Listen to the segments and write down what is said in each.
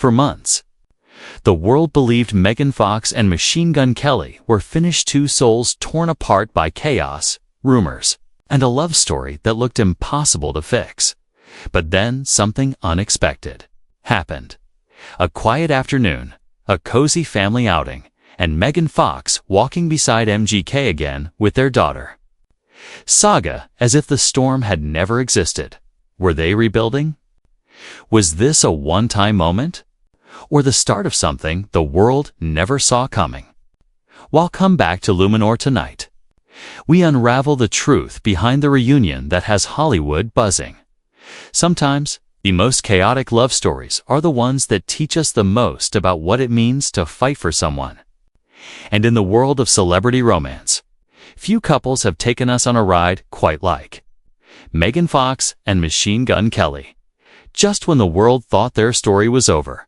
for months. The world believed Megan Fox and Machine Gun Kelly were finished, two souls torn apart by chaos, rumors, and a love story that looked impossible to fix. But then something unexpected happened. A quiet afternoon, a cozy family outing, and Megan Fox walking beside MGK again with their daughter. Saga, as if the storm had never existed. Were they rebuilding? Was this a one-time moment? Or the start of something the world never saw coming? Welcome back to Luminoir tonight. We unravel the truth behind the reunion that has Hollywood buzzing. Sometimes, the most chaotic love stories are the ones that teach us the most about what it means to fight for someone. And in the world of celebrity romance, few couples have taken us on a ride quite like Megan Fox and Machine Gun Kelly. Just when the world thought their story was over,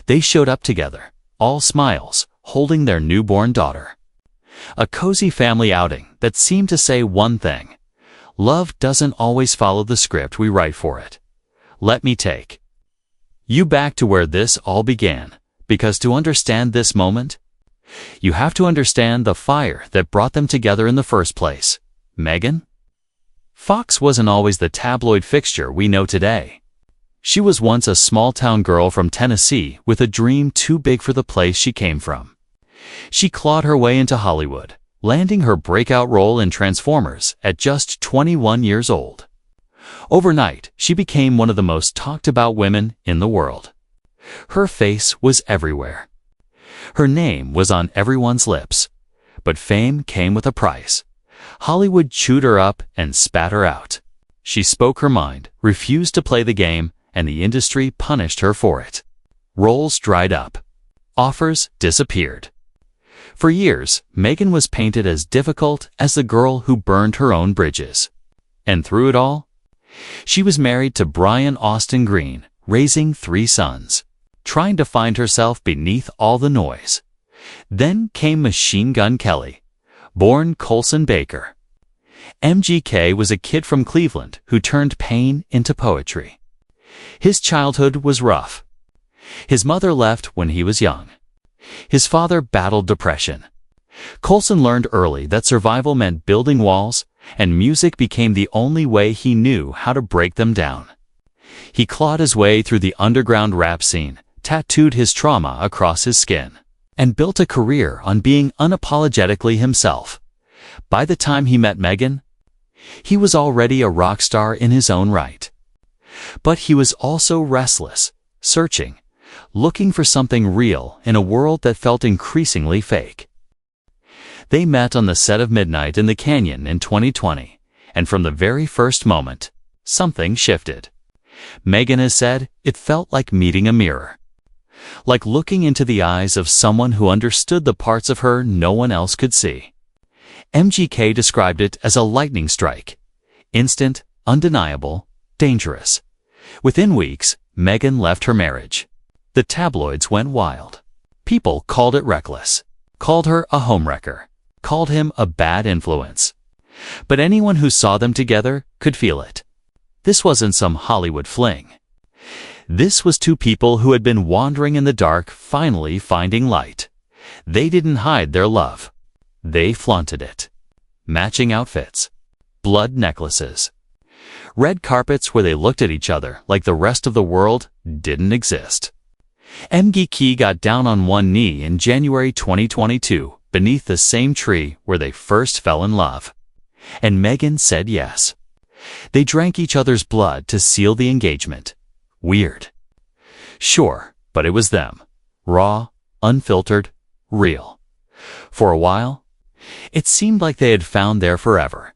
they showed up together, all smiles, holding their newborn daughter. A cozy family outing that seemed to say one thing: love doesn't always follow the script we write for it. Let me take you back to where this all began, because to understand this moment, you have to understand the fire that brought them together in the first place. Megan Fox wasn't always the tabloid fixture we know today. She was once a small-town girl from Tennessee with a dream too big for the place she came from. She clawed her way into Hollywood, landing her breakout role in Transformers at just 21 years old. Overnight, she became one of the most talked-about women in the world. Her face was everywhere. Her name was on everyone's lips. But fame came with a price. Hollywood chewed her up and spat her out. She spoke her mind, refused to play the game, and the industry punished her for it. Roles dried up. Offers disappeared. For years, Megan was painted as difficult as the girl who burned her own bridges. And through it all, she was married to Brian Austin Green, raising 3 sons, trying to find herself beneath all the noise. Then came Machine Gun Kelly, born Colson Baker. MGK was a kid from Cleveland who turned pain into poetry. His childhood was rough. His mother left when he was young. His father battled depression. Colson learned early that survival meant building walls, and music became the only way he knew how to break them down. He clawed his way through the underground rap scene, tattooed his trauma across his skin, and built a career on being unapologetically himself. By the time he met Megan, he was already a rock star in his own right. But he was also restless, searching, looking for something real in a world that felt increasingly fake. They met on the set of Midnight in the Canyon in 2020, and from the very first moment, something shifted. Megan has said it felt like meeting a mirror. Like looking into the eyes of someone who understood the parts of her no one else could see. MGK described it as a lightning strike. Instant, undeniable, dangerous. Within weeks, Megan left her marriage. The tabloids went wild. People called it reckless, called her a homewrecker, called him a bad influence. But anyone who saw them together could feel it. This wasn't some Hollywood fling. This was 2 people who had been wandering in the dark finally finding light. They didn't hide their love. They flaunted it. Matching outfits. Blood necklaces. Red carpets where they looked at each other like the rest of the world didn't exist. MGK got down on one knee in January 2022 beneath the same tree where they first fell in love. And Megan said yes. They drank each other's blood to seal the engagement. Weird. Sure, but it was them. Raw, unfiltered, real. For a while, it seemed like they had found their forever.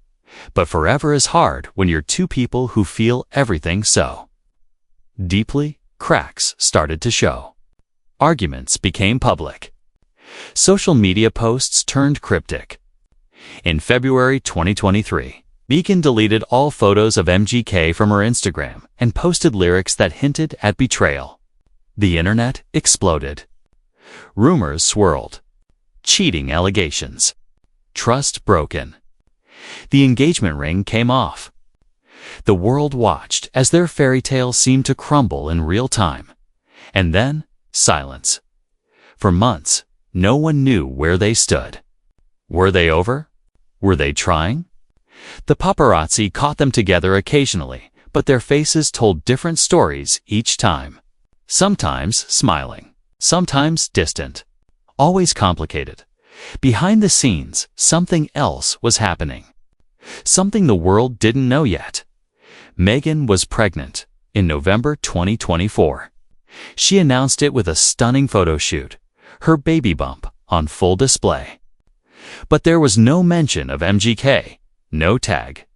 But forever is hard when you're 2 people who feel everything so deeply. Cracks started to show. Arguments became public. Social media posts turned cryptic. In February 2023, Megan deleted all photos of MGK from her Instagram and posted lyrics that hinted at betrayal. The internet exploded. Rumors swirled. Cheating allegations. Trust broken. The engagement ring came off. The world watched as their fairy tale seemed to crumble in real time. And then, silence. For months, no one knew where they stood. Were they over? Were they trying? The paparazzi caught them together occasionally, but their faces told different stories each time. Sometimes smiling, sometimes distant, always complicated. Behind the scenes, something else was happening. Something the world didn't know yet. Meghan was pregnant in November 2024. She announced it with a stunning photo shoot, her baby bump on full display. But there was no mention of MGK, no tag,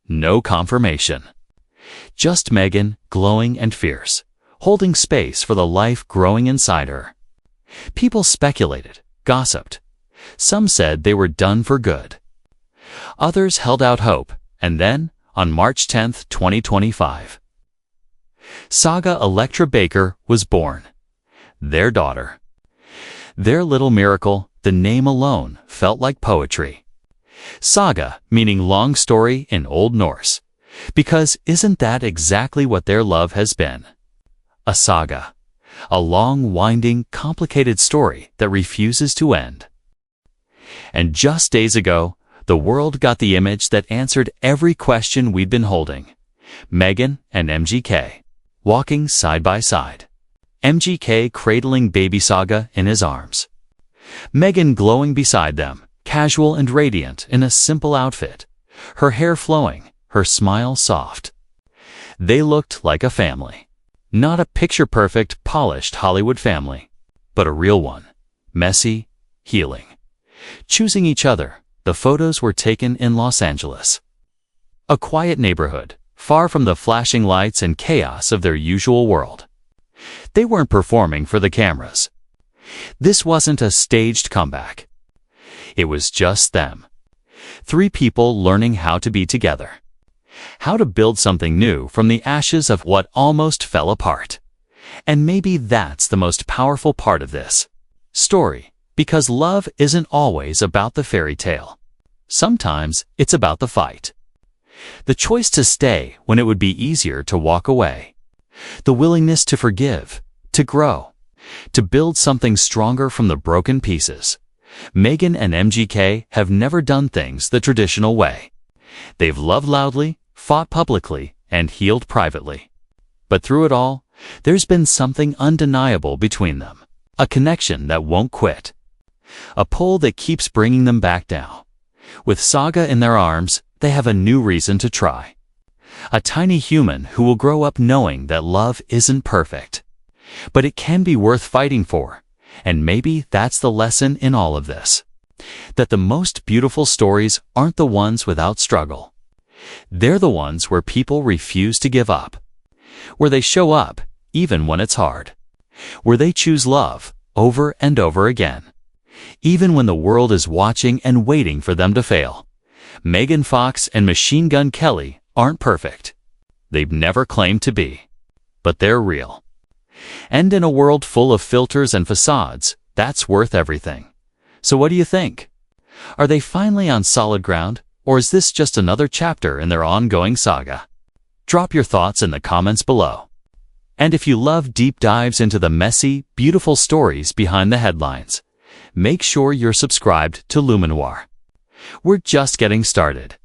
no confirmation. Just Meghan, glowing and fierce, holding space for the life growing inside her. People speculated, gossiped. Some said they were done for good. Others held out hope, and then, on March 10, 2025, Saga Electra Baker was born. Their daughter. Their little miracle, the name alone felt like poetry. Saga, meaning long story in Old Norse. Because isn't that exactly what their love has been? A saga. A long, winding, complicated story that refuses to end. And just days ago, the world got the image that answered every question we'd been holding. Meghan and MGK, walking side by side. MGK cradling baby Saga in his arms. Meghan glowing beside them, casual and radiant in a simple outfit, her hair flowing, her smile soft. They looked like a family. Not a picture-perfect, polished Hollywood family, but a real one. Messy, healing. Choosing each other, the photos were taken in Los Angeles. A quiet neighborhood, far from the flashing lights and chaos of their usual world. They weren't performing for the cameras. This wasn't a staged comeback. It was just them. 3 people learning how to be together. How to build something new from the ashes of what almost fell apart. And maybe that's the most powerful part of this story, because love isn't always about the fairy tale. Sometimes it's about the fight. The choice to stay when it would be easier to walk away. The willingness to forgive, to grow, to build something stronger from the broken pieces. Meghan and MGK have never done things the traditional way. They've loved loudly, fought publicly, and healed privately. But through it all, there's been something undeniable between them. A connection that won't quit. A pull that keeps bringing them back down. With Saga in their arms, they have a new reason to try. A tiny human who will grow up knowing that love isn't perfect. But it can be worth fighting for. And maybe that's the lesson in all of this. That the most beautiful stories aren't the ones without struggle. They're the ones where people refuse to give up. Where they show up, even when it's hard. Where they choose love, over and over again. Even when the world is watching and waiting for them to fail. Megan Fox and Machine Gun Kelly aren't perfect. They've never claimed to be. But they're real. And in a world full of filters and facades, that's worth everything. So what do you think? Are they finally on solid ground, or is this just another chapter in their ongoing saga? Drop your thoughts in the comments below. And if you love deep dives into the messy, beautiful stories behind the headlines, make sure you're subscribed to Luminoir. We're just getting started.